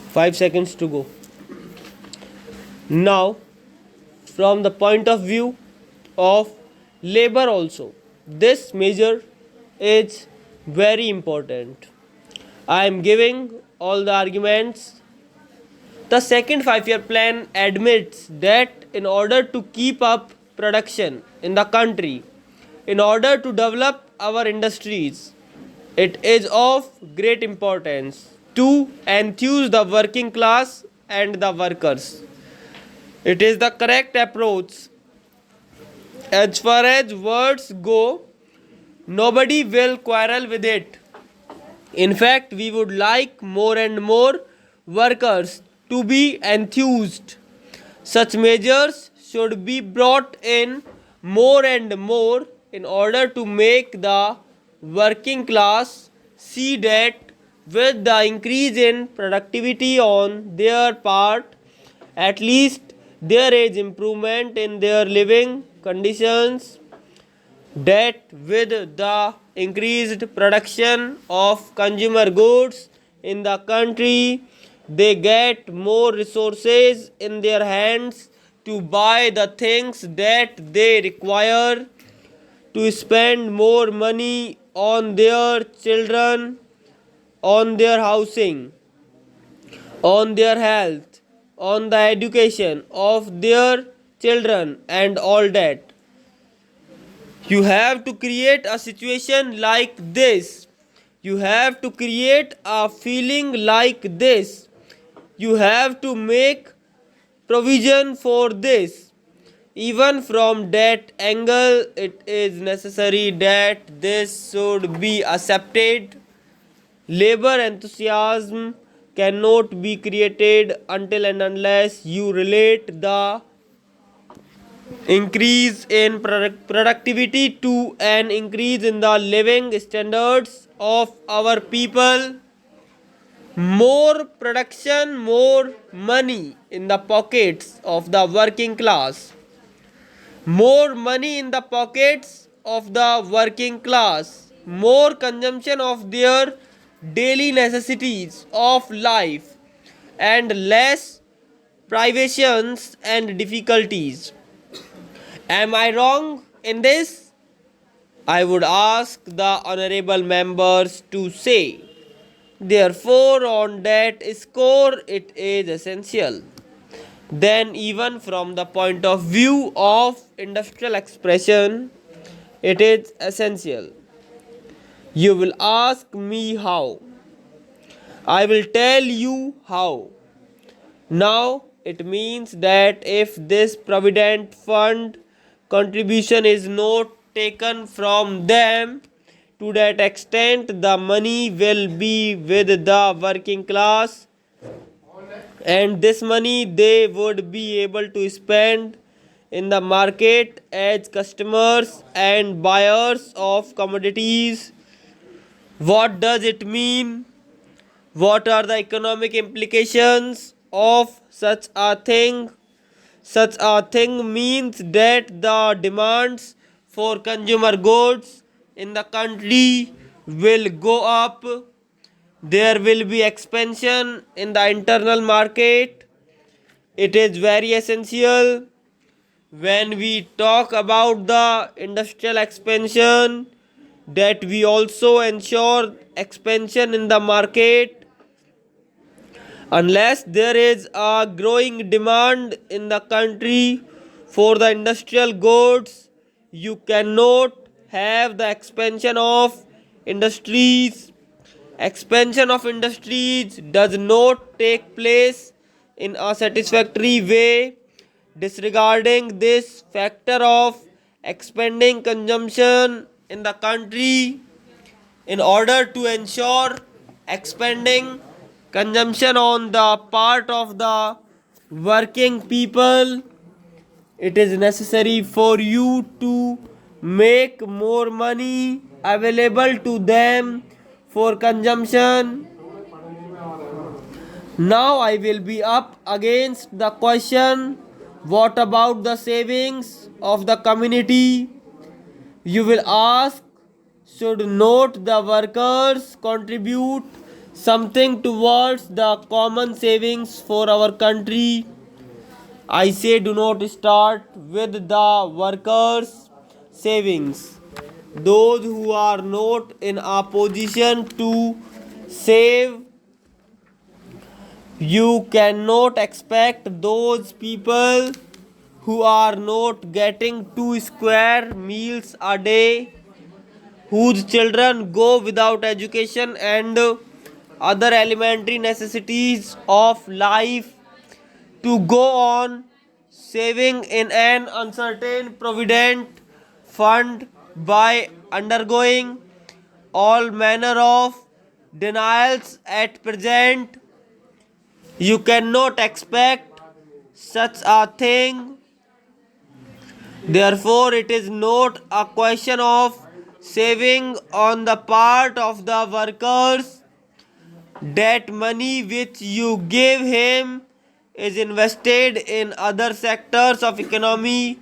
5 seconds to go. Now, from the point of view of labor also, this measure is very important. I am giving all the arguments. The second 5 year plan admits that in order to keep up production in the country, in order to develop our industries, it is of great importance to enthuse the working class and the workers. It is the correct approach. As far as words go, nobody will quarrel with it. In fact, we would like more and more workers to be enthused. Such measures should be brought in more and more in order to make the working class see that with the increase in productivity on their part, at least there is improvement in their living conditions, that with the increased production of consumer goods in the country, they get more resources in their hands to buy the things that they require, to spend more money on their children, on their housing, on their health, on the education of their children, and all that. You have to create a situation like this. You have to create a feeling like this. You have to make provision for this. Even from that angle, it is necessary that this should be accepted. Labor enthusiasm cannot be created until and unless you relate the increase in productivity to an increase in the living standards of our people. More production, more money in the pockets of the working class. More money in the pockets of the working class. More consumption of their daily necessities of life, and less privations and difficulties. Am I wrong in this? I would ask the honorable members to say. Therefore, on that score, it is essential. Then, even from the point of view of industrial expression, it is essential. You will ask me how. I will tell you how. Now, it means that if this provident fund contribution is not taken from them, to that extent the money will be with the working class, and this money they would be able to spend in the market as customers and buyers of commodities. What does it mean? What are the economic implications of such a thing? Such a thing means that the demands for consumer goods in the country will go up. There will be expansion in the internal market. It is very essential when we talk about the industrial expansion that we also ensure expansion in the market. Unless there is a growing demand in the country for the industrial goods, you cannot have the expansion of industries. Expansion of industries does not take place in a satisfactory way. Disregarding this factor of expanding consumption in the country, in order to ensure expanding consumption on the part of the working people, it is necessary for you to make more money available to them for consumption. Now I will be up against the question, what about the savings of the community? You will ask, should not the workers contribute something towards the common savings for our country. I say do not start with the workers' savings. Those who are not in a position to save, you cannot expect those people who are not getting 2 square meals a day, whose children go without education and other elementary necessities of life, to go on saving in an uncertain provident fund by undergoing all manner of denials at present. You cannot expect such a thing. Therefore, it is not a question of saving on the part of the workers. That money which you give him is invested in other sectors of economy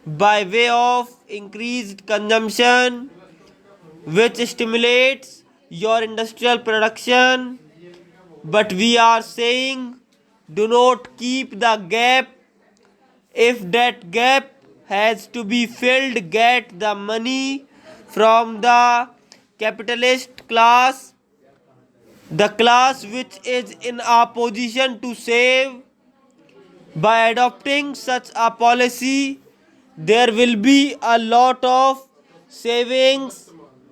by way of increased consumption, which stimulates your industrial production. But we are saying do not keep the gap. If that gap has to be filled, get the money from the capitalist class, the class which is in a position to save. By adopting such a policy, there will be a lot of savings.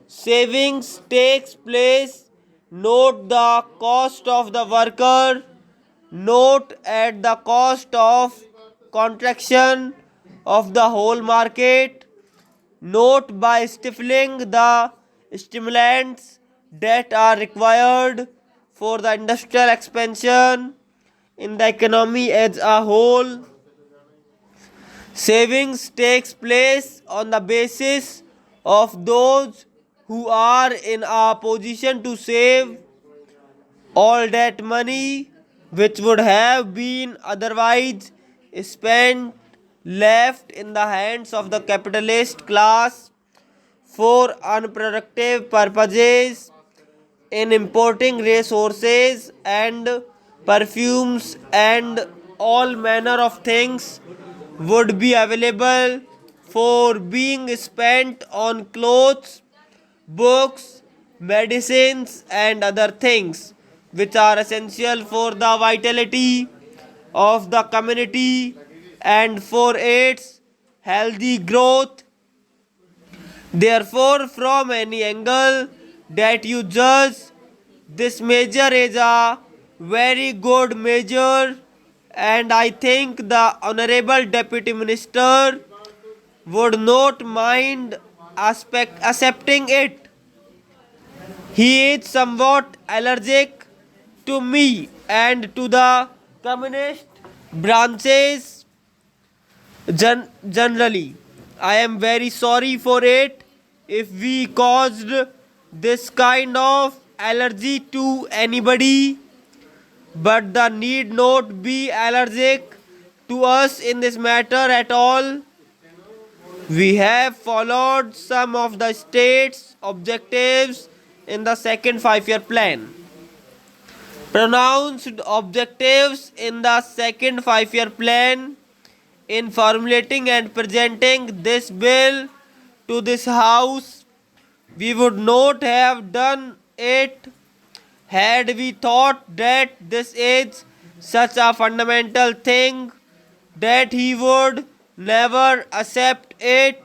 Savings takes place not the cost of the worker, not at the cost of contraction of the whole market, not by stifling the stimulants that are required for the industrial expansion in the economy as a whole. Savings takes place on the basis of those who are in a position to save. All that money which would have been otherwise spent left in the hands of the capitalist class for unproductive purposes in importing resources and perfumes and all manner of things would be available for being spent on clothes, books, medicines, and other things which are essential for the vitality of the community and for its healthy growth. Therefore, from any angle that you judge, this measure is a very good measure, and I think the Honorable Deputy Minister would not mind accepting it. He is somewhat allergic to me and to the communist branches generally. I am very sorry for it if we caused this kind of allergy to anybody, but the need not be allergic to us in this matter at all. We have followed some of the state's objectives in the second 5-year plan. Pronounced objectives in the second 5-year plan in formulating and presenting this bill to this house. We would not have done it had we thought that this is such a fundamental thing that he would never accept it,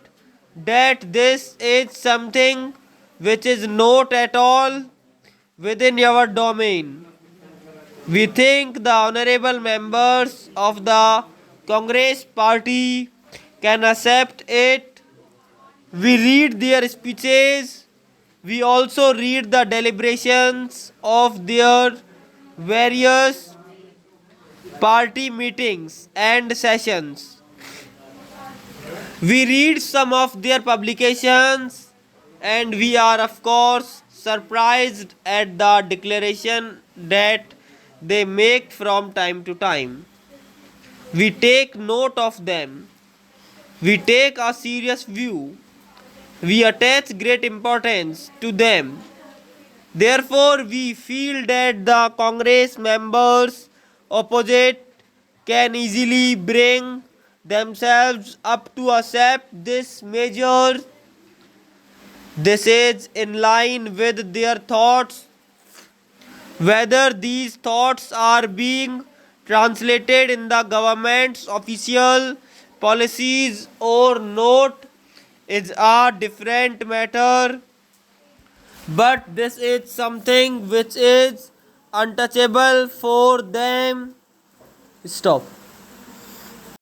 that this is something which is not at all within your domain. We think the honorable members of the Congress party can accept it. We read their speeches. We also read the deliberations of their various party meetings and sessions. We read some of their publications, and we are, of course, surprised at the declaration that they make from time to time. We take note of them. We take a serious view. We attach great importance to them. Therefore, we feel that the Congress members opposite can easily bring themselves up to accept this measure. This is in line with their thoughts. Whether these thoughts are being translated in the government's official policies or not is a different matter, but this is something which is untouchable for them. Stop.